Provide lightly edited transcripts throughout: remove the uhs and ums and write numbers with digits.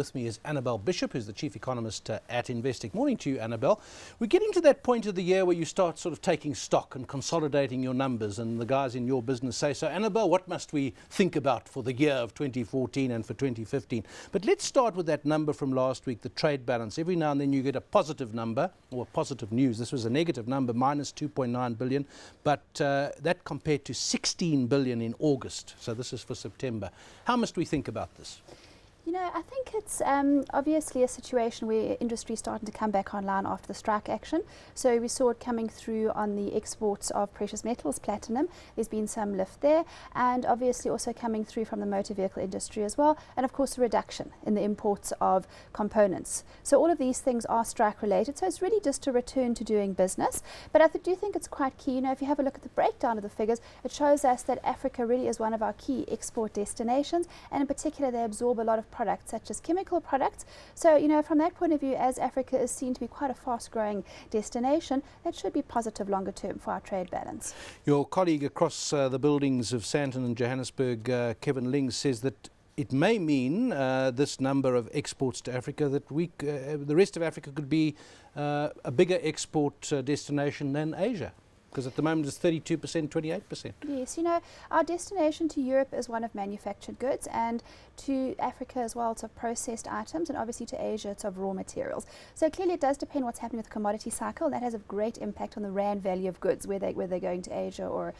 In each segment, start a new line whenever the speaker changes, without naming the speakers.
with me is Annabel Bishop, who's the chief economist at Investec. Morning to you, Annabel. We're getting to that point of the year where you start sort of taking stock and consolidating your numbers, and the guys in your business say, so Annabel, what must we think about for the year of 2014 and for 2015? But let's start with that number from last week, the trade balance. Every now and then you get a positive number, or positive news. This was a negative number, minus 2.9 billion, but that compared to 16 billion in August. So this is for September. How must we think about this?
You know, I think it's obviously a situation where industry is starting to come back online after the strike action. So we saw it coming through on the exports of precious metals, platinum. There's been some lift there, and obviously also coming through from the motor vehicle industry as well, and of course a reduction in the imports of components. So all of these things are strike related, so it's really just a return to doing business. But I do think it's quite key. You know, if you have a look at the breakdown of the figures, it shows us that Africa really is one of our key export destinations, and in particular they absorb a lot of products such as chemical products. So, you know, from that point of view, as Africa is seen to be quite a fast-growing destination, that should be positive longer term for our trade balance. Your colleague across the buildings of Sandton and Johannesburg, Kevin Ling, says that it may mean this number of exports to Africa that the rest of Africa could be a bigger export destination than Asia. Because at the moment it's 32%, 28%. Yes, you know, our destination to Europe is one of manufactured goods, and to Africa as well it's of processed items, and obviously to Asia it's of raw materials. So clearly it does depend what's happening with the commodity cycle, and that has a great impact on the rand value of goods, whether they're going to Asia or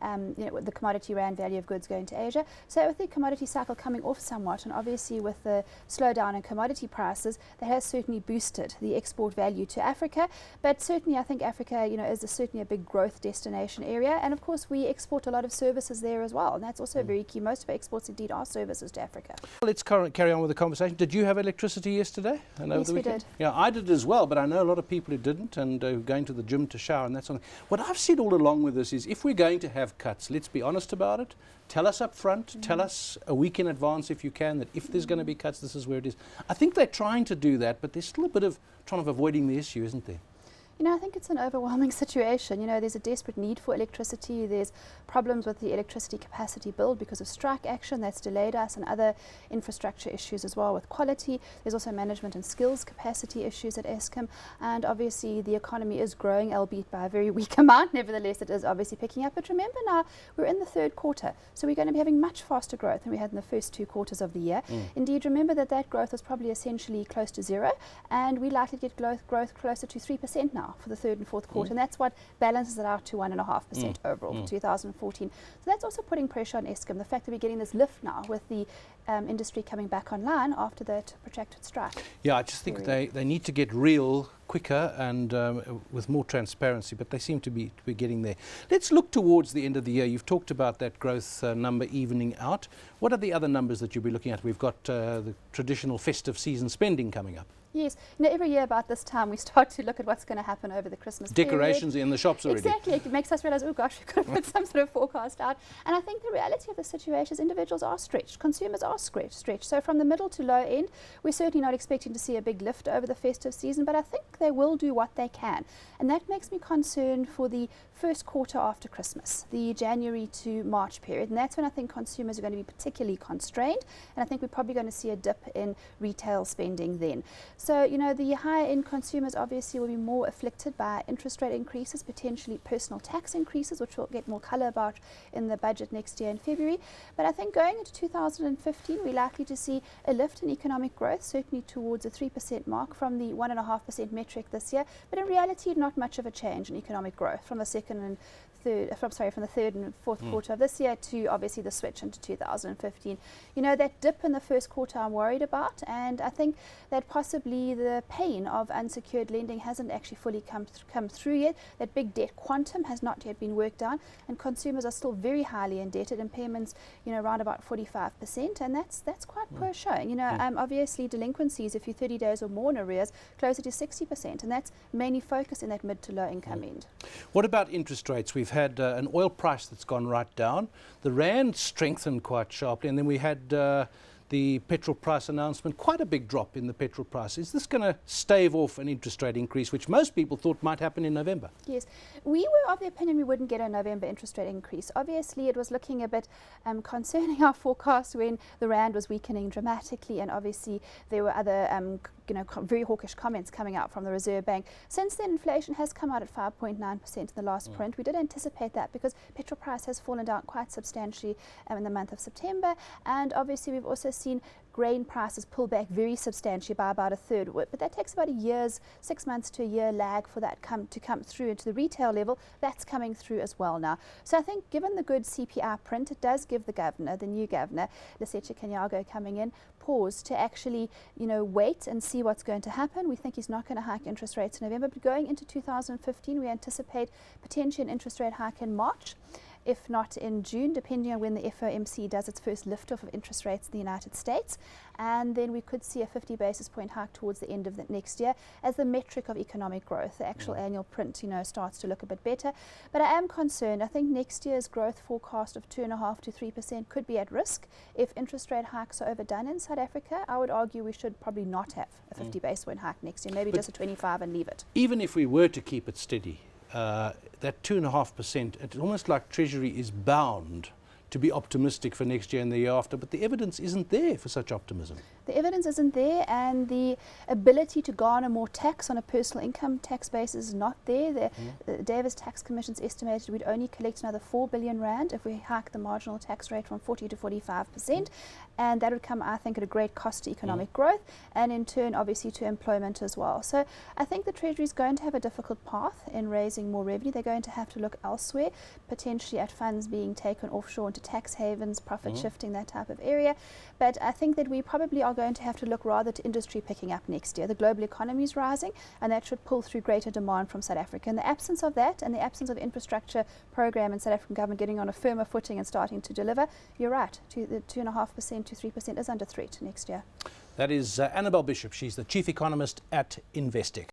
you know, the commodity rand value of goods going to Asia. So with the commodity cycle coming off somewhat, and obviously with the slowdown in commodity prices, that has certainly boosted the export value to Africa. But certainly I think Africa, you know, is certainly a big growth destination area, and of course we export a lot of services there as well, and that's also very key. Most of our exports indeed are services to Africa. Well, let's carry on with the conversation. Did you have electricity yesterday? Yes, we did. Yeah, I did as well, but I know a lot of people who didn't, and going to the gym to shower and that sort of thing. What I've said all along with this is, if we're going to have cuts, let's be honest about it. Tell us up front, tell us a week in advance if you can, that if there's going to be cuts, this is where it is. I think they're trying to do that, but there's still a bit of avoiding the issue, isn't there? You know, I think it's an overwhelming situation. You know, there's a desperate need for electricity. There's problems with the electricity capacity build because of strike action that's delayed us, and other infrastructure issues as well with quality. There's also management and skills capacity issues at Eskom, and obviously the economy is growing, albeit by a very weak amount. Nevertheless, it is obviously picking up. But remember now, we're in the third quarter, so we're going to be having much faster growth than we had in the first 2 quarters of the year. Indeed, remember that growth was probably essentially close to zero, and we're likely to get growth closer to 3% now for the third and fourth quarter, and that's what balances it out to 1.5% overall for 2014. So that's also putting pressure on Eskom, the fact that we're getting this lift now with the industry coming back online after that protracted strike. Yeah, I just think they need to get real quicker and with more transparency, but they seem to be getting there. Let's look towards the end of the year. You've talked about that growth number evening out. What are the other numbers that you'll be looking at? We've got the traditional festive season spending coming up. Yes, you know, every year about this time we start to look at what's going to happen over the Christmas decorations period. In the shops already. Exactly, it makes us realize, oh gosh, we've got to put some sort of forecast out. And I think the reality of the situation is individuals are stretched, consumers are stretched. So from the middle to low end, we're certainly not expecting to see a big lift over the festive season, but I think they will do what they can. And that makes me concerned for the first quarter after Christmas, the January to March period. And that's when I think consumers are going to be particularly constrained, and I think we're probably going to see a dip in retail spending then. So, you know, the higher-end consumers obviously will be more afflicted by interest rate increases, potentially personal tax increases, which we'll get more colour about in the budget next year in February. But I think going into 2015, we're likely to see a lift in economic growth, certainly towards a 3% mark from the 1.5% metric this year. But in reality, not much of a change in economic growth from the from the third and fourth quarter of this year to obviously the switch into 2015. You know, that dip in the first quarter I'm worried about, and I think that possibly the pain of unsecured lending hasn't actually fully come through yet. That big debt quantum has not yet been worked out, and consumers are still very highly indebted, impairments, you know, around about 45%, and that's quite poor showing. You know, obviously delinquencies, if you're 30 days or more in arrears, closer to 60%, and that's mainly focused in that mid to low income end. What about interest rates? We've had an oil price that's gone right down. The rand strengthened quite sharply, and then we had
the petrol price announcement, quite a big drop in the petrol price. Is this going to stave off an interest rate increase, which most people thought might happen in November?
Yes, we were of the opinion we wouldn't get a November interest rate increase. Obviously, it was looking a bit concerning our forecast when the rand was weakening dramatically, and obviously there were other very hawkish comments coming out from the Reserve Bank. Since then, inflation has come out at 5.9% in the last print. We did anticipate that because petrol price has fallen down quite substantially in the month of September, and obviously we've also seen grain prices pull back very substantially by about a third. But that takes about 6 months to a year lag for that to come through into the retail level. That's coming through as well now. So I think given the good CPI print, it does give the governor, the new governor, Lesetja Kganyago coming in, pause to actually, wait and see what's going to happen. We think he's not going to hike interest rates in November, but going into 2015, we anticipate potentially an interest rate hike in March, if not in June, depending on when the FOMC does its first lift-off of interest rates in the United States. And then we could see a 50 basis point hike towards the end of the next year as the metric of economic growth, the actual annual print, starts to look a bit better. But I am concerned. I think next year's growth forecast of 2.5% to 3% could be at risk if interest rate hikes are overdone in South Africa. I would argue we should probably not have a 50 basis point hike next year, maybe just a 25 and leave it.
Even if we were to keep it steady, that 2.5%, it's almost like Treasury is bound to be optimistic for next year and the year after, but the evidence isn't there for such optimism.
The evidence isn't there, and the ability to garner more tax on a personal income tax basis is not there. The Davis Tax Commission's estimated we'd only collect another 4 billion rand if we hike the marginal tax rate from 40 to 45%, and that would come, I think, at a great cost to economic growth, and in turn, obviously, to employment as well. So I think the Treasury is going to have a difficult path in raising more revenue. They're going to have to look elsewhere, potentially at funds being taken offshore into tax havens, profit shifting, that type of area. But I think that we probably are going to have to look rather to industry picking up next year. The global economy is rising, and that should pull through greater demand from South Africa. In the absence of that, and the absence of infrastructure program and South African government getting on a firmer footing and starting to deliver, you're right, the 2.5% to 3% is under threat next year.
That is Annabel Bishop. She's the chief economist at Investec.